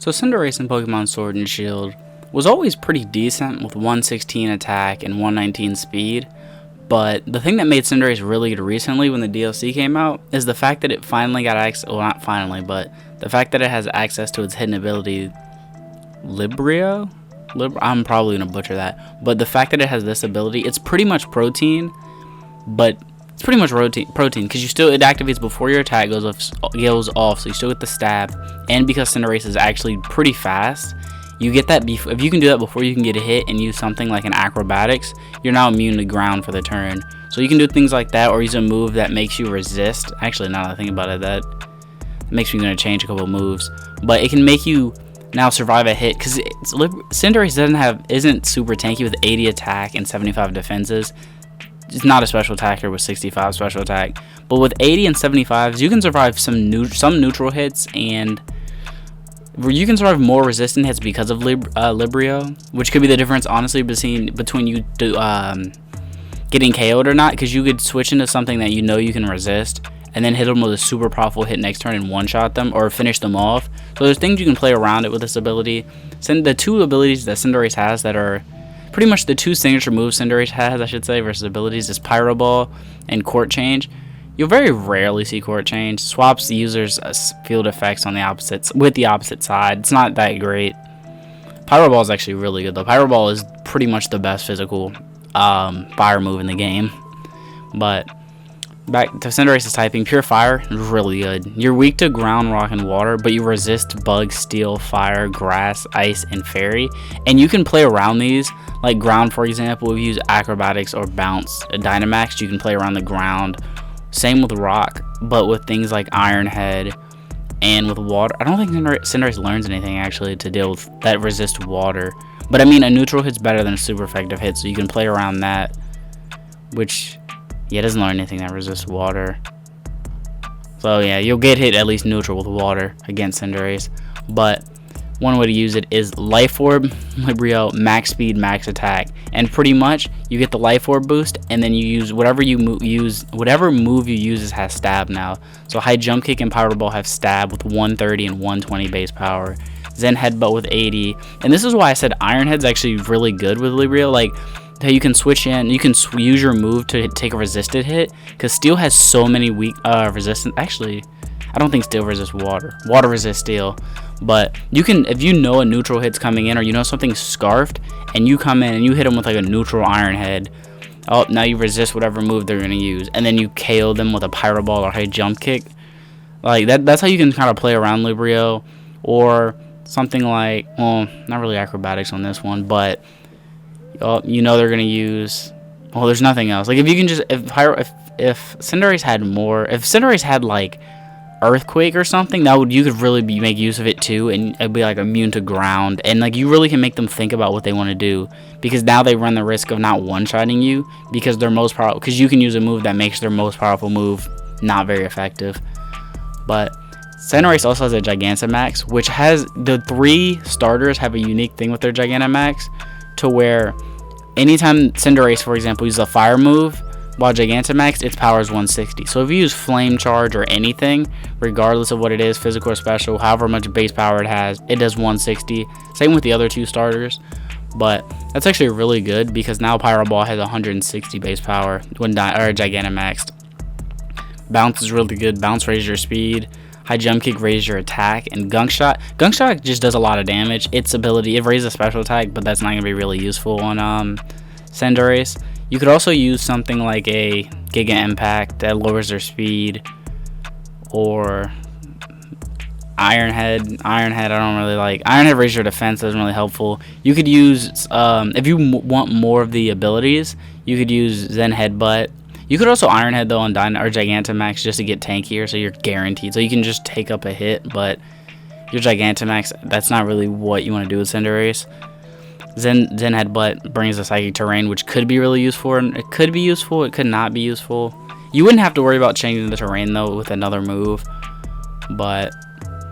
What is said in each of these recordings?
So Cinderace in Pokemon Sword and Shield was always pretty decent with 116 attack and 119 speed, but the thing that made Cinderace really good recently when the DLC came out is the fact that it finally got access, well not finally, but the fact that it has access to its hidden ability, Libero? I'm probably going to butcher that, but the fact that it has this ability, it's pretty much protein, but it's pretty much protein because it activates before your attack goes off, so you still get the stab. And because Cinderace is actually pretty fast, you get that if you can do that before you can get a hit and use something like an acrobatics, you're now immune to ground for the turn. So you can do things like that, or use a move that makes you resist. Actually, now that I think about it, that makes me going to change a couple moves, but it can make you now survive a hit because Cinderace isn't super tanky with 80 attack and 75 defenses. It's not a special attacker with 65 special attack, but with 80 and 75s, you can survive some neutral hits, and you can survive more resistant hits because of Libero, which could be the difference, honestly, between you getting KO'd or not, because you could switch into something that you can resist, and then hit them with a super powerful hit next turn and one-shot them, or finish them off. So there's things you can play around it with this ability. The two abilities that Cinderace has that are pretty much the two signature moves Cinderace has, I should say, versus abilities is Pyro Ball and Court Change. You'll very rarely see Court Change. Swaps the user's field effects on the opposite side. It's not that great. Pyro Ball is actually really good though. Pyro Ball is pretty much the best physical fire move in the game. But back to Cinderace's typing, Pure Fire is really good. You're weak to ground, rock, and water, but you resist bug, steel, fire, grass, ice, and fairy. And you can play around these. Like ground, for example, if you use acrobatics or bounce, a Dynamax, you can play around the ground. Same with rock, but with things like Iron Head and with water. I don't think Cinderace learns anything actually to deal with that resist water. But I mean, a neutral hit's better than a super effective hit, so you can play around that. Which, yeah, it doesn't learn anything that resists water. So yeah, you'll get hit at least neutral with water against Cinderace. But one way to use it is Life Orb, Libero, max speed, max attack, and pretty much you get the Life Orb boost, and then you use whatever move you use has stab now. So High Jump Kick and Pyro Ball have stab with 130 and 120 base power. Zen Headbutt with 80, and this is why I said Iron Head's actually really good with Libero. Like, you can switch in, you can use your move to take a resisted hit, because Steel has so many weak resistance. Actually, I don't think Steel resists water. Water resists Steel. But you can, if you know a neutral hit's coming in, or you know something's scarfed, and you come in and you hit them with like a neutral Iron Head, oh, now you resist whatever move they're going to use, and then you KO them with a Pyro Ball or High Jump Kick. Like, that's how you can kind of play around Libero. Or something like, well, not really acrobatics on this one, but you know they're going to use, well, there's nothing else. Like, if you can just, if Cinderace had more, if Cinderace had like Earthquake or something, you could really make use of it too, and it'd be like immune to ground, and like you really can make them think about what they want to do, because now they run the risk of not one-shotting you, because you can use a move that makes their most powerful move not very effective. But Cinderace also has a Gigantamax, which has the 3 starters have a unique thing with their Gigantamax, to where anytime Cinderace, for example, uses a fire move, while Gigantamax, its power is 160. So if you use Flame Charge or anything, regardless of what it is, physical or special, however much base power it has, it does 160. Same with the other 2 starters. But that's actually really good, because now Pyro Ball has 160 base power when Gigantamaxed. Bounce is really good. Bounce raises your speed. High Jump Kick raises your attack. And Gunk Shot just does a lot of damage. Its ability, it raises a special attack, but that's not going to be really useful on Cinderace. You could also use something like a Giga Impact that lowers their speed, or Iron Head. I don't really like. Iron Head raises your defense, isn't really helpful. You could use, if you want more of the abilities, you could use Zen Headbutt. You could also Iron Head though on Gigantamax just to get tankier, so you're guaranteed. So you can just take up a hit, but your Gigantamax, that's not really what you want to do with Cinderace. Zen Headbutt brings a Psychic Terrain, which could be really useful, and it could be useful, it could not be useful. You wouldn't have to worry about changing the terrain though with another move, but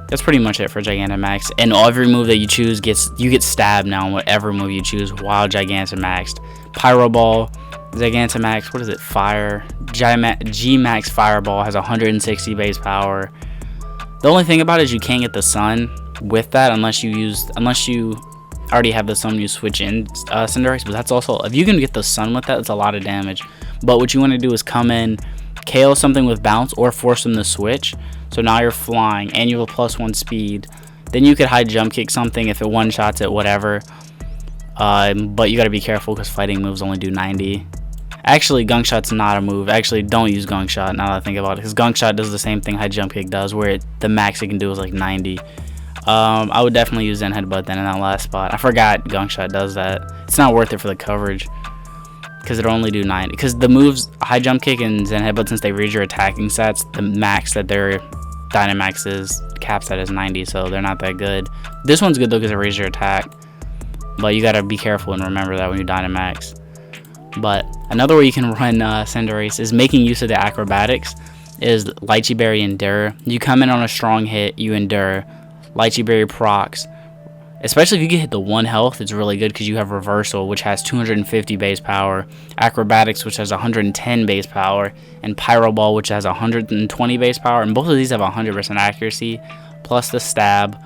that's pretty much it for Gigantamax. And every move that you choose you get stabbed now on whatever move you choose while Gigantamaxed. Pyro Ball, Gigantamax, what is it? Fire. G-Max Fireball has 160 base power. The only thing about it is you can't get the sun, with that unless you already have the sun when you switch in Cinderace. But that's also, if you can get the sun with that, it's a lot of damage. But what you want to do is come in, KO something with bounce, or force them to switch. So now you're flying and you have a +1 speed. Then you could high jump kick something if it one shots it, whatever. But you gotta be careful because fighting moves only do 90. Actually, Gunk Shot's not a move. Actually, don't use Gunk Shot now that I think about it, because Gunk Shot does the same thing high jump kick does, where the max it can do is like 90. I would definitely use Zen Headbutt then in that last spot. I forgot Gunk Shot does that. It's not worth it for the coverage because it'll only do 90. Because the moves high jump kick and Zen Headbutt, since they read your attacking stats, the max that their Dynamax is caps at is 90, so they're not that good. This one's good though because it raises your attack, but you gotta be careful and remember that when you Dynamax. But another way you can run Cinderace is making use of the acrobatics. Is Lychee Berry Endure. You come in on a strong hit, you endure. Lychee Berry procs. Especially if you get hit the 1 health, it's really good because you have Reversal, which has 250 base power, Acrobatics, which has 110 base power, and Pyro Ball, which has 120 base power. And both of these have 100% accuracy, plus the stab.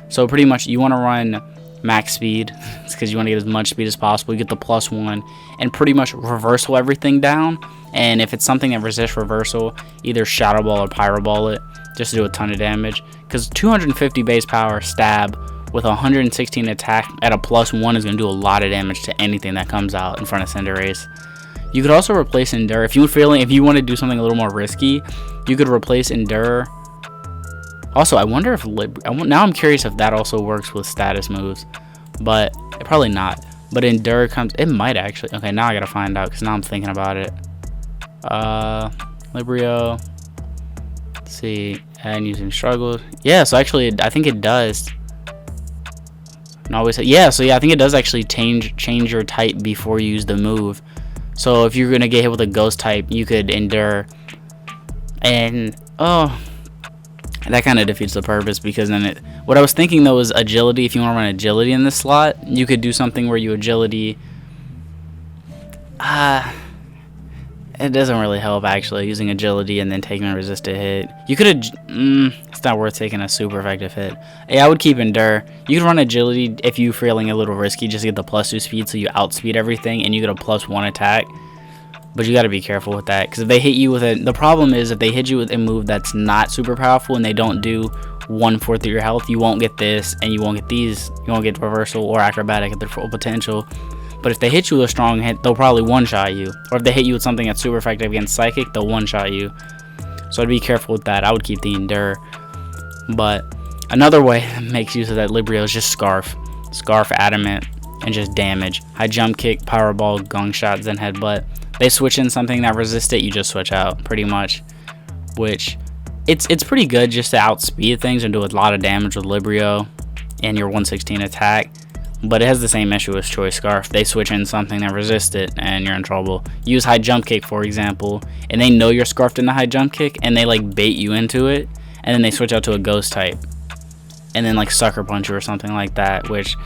So pretty much you want to run max speed. It's because you want to get as much speed as possible. You get the +1 and pretty much reversal everything down. And if it's something that resists reversal, either Shadow Ball or Pyro Ball it, just to do a ton of damage. Because 250 base power stab with 116 attack at a +1 is going to do a lot of damage to anything that comes out in front of Cinderace. You could also replace Endure. If you want to do something a little more risky, you could replace Endure. Also, I wonder if now I'm curious if that also works with status moves, but probably not. But Endure comes, it might actually. Okay, now I gotta find out because now I'm thinking about it. Libero. Let's see, and using struggles. Yeah, so actually, I think it does. Yeah, so yeah, I think it does actually change your type before you use the move. So if you're gonna get hit with a ghost type, you could Endure, and that kind of defeats the purpose because then what I was thinking though is agility. If you want to run agility in this slot, you could do something where you agility. It doesn't really help actually using agility and then taking a resisted hit. You could it's not worth taking a super effective hit. Yeah, I would keep Endure. You could run agility if you're feeling a little risky, just to get the +2 speed so you outspeed everything and you get a +1 attack. But you got to be careful with that because if they hit you with it, the problem is if they hit you with a move that's not super powerful and they don't do 1/4 of your health, you won't get this and you won't get these. You won't get reversal or acrobatic at their full potential. But if they hit you with a strong hit, they'll probably one-shot you. Or if they hit you with something that's super effective against Psychic, they'll one-shot you. So I'd be careful with that. I would keep the Endure. But another way that makes use of that Libero is just Scarf. Scarf, Adamant, and just damage. High Jump Kick, Power Ball, Gong Shot, Zen Headbutt. They switch in something that resists it, you just switch out, pretty much. Which, it's pretty good just to outspeed things and do a lot of damage with Libero and your 116 attack. But it has the same issue as Choice Scarf. They switch in something that resists it and you're in trouble. Use High Jump Kick, for example, and they know you're scarfed in the High Jump Kick and they like bait you into it, and then they switch out to a Ghost type and then like Sucker Punch you or something like that, which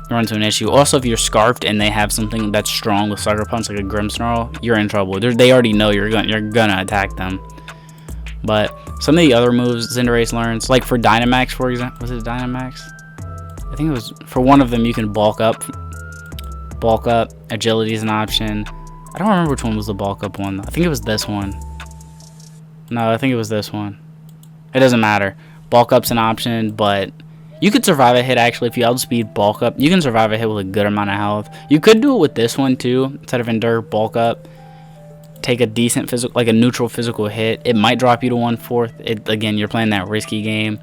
run into an issue. Also, if you're scarfed and they have something that's strong with Sucker Punch, like a Grimmsnarl, you're in trouble. They already know you're gonna attack them. But some of the other moves Cinderace learns, like for Dynamax, for example, was it Dynamax? I think it was for one of them. You can bulk up. Bulk up. Agility is an option. I don't remember which one was the bulk up one. I think it was this one. No, I think it was this one. It doesn't matter. Bulk up's an option, but you could survive a hit actually if you outspeed bulk up. You can survive a hit with a good amount of health. You could do it with this one too. Instead of Endure, bulk up, take a decent physical, like a neutral physical hit. It might drop you to 1/4. Again, you're playing that risky game.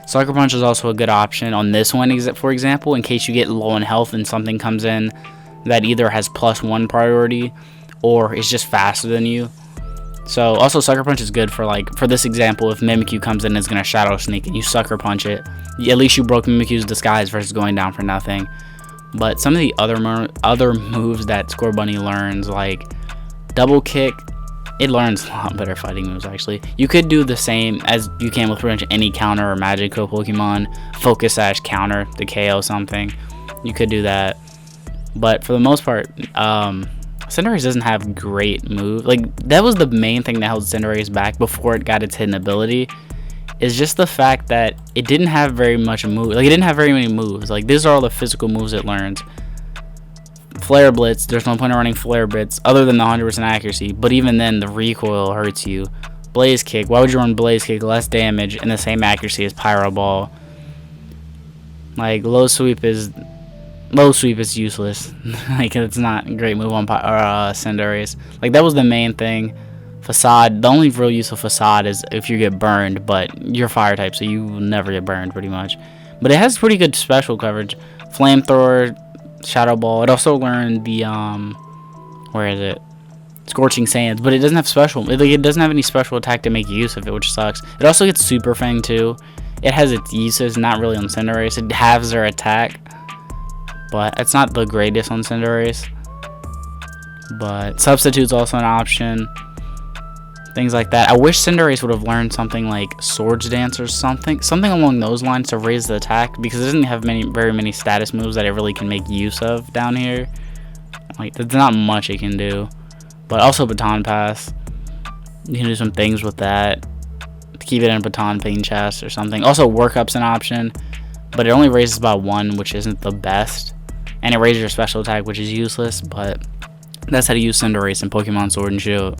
Sucker Punch is also a good option on this one, for example, in case you get low in health and something comes in that either has +1 priority or is just faster than you. So also Sucker Punch is good for this example, if Mimikyu comes in and is going to Shadow Sneak and you Sucker Punch it, at least you broke Mimikyu's disguise versus going down for nothing. But some of the other moves that Scorbunny learns, like Double Kick, it learns a lot better fighting moves actually. You could do the same as you can with pretty much any counter or Magical Pokemon. Focus Sash counter to KO something. You could do that. But for the most part, Cinderace doesn't have great moves. Like, that was the main thing that held Cinderace back before it got its hidden ability, is just the fact that it didn't have very much move. Like, it didn't have very many moves. Like, these are all the physical moves it learns. Flare Blitz, there's no point in running Flare Blitz other than the 100% accuracy, but even then the recoil hurts you. Blaze Kick, why would you run Blaze Kick? Less damage and the same accuracy as Pyro Ball. Like, low sweep is useless. Like, it's not a great move on Cinderace. Like, that was the main thing. Facade, the only real use of Facade is if you get burned, but you're fire type, so you will never get burned pretty much. But it has pretty good special coverage. Flamethrower, Shadow Ball. It also learned the where is it? Scorching Sands, but it doesn't have special. It doesn't have any special attack to make use of it, which sucks. It also gets Super Fang too. It has its uses, not really on Cinderace. It halves their attack, but it's not the greatest on Cinderace. But Substitute's also an option. Things like that. I wish Cinderace would have learned something like Swords Dance or something along those lines to raise the attack, because it doesn't have very many status moves that it really can make use of down here. Like, there's not much it can do. But also Baton Pass. You can do some things with that to keep it in Baton Pain Chest or something. Also, Work Up's an option, but it only raises by 1, which isn't the best. And it raises your special attack, which is useless, but that's how to use Cinderace in Pokemon Sword and Shield.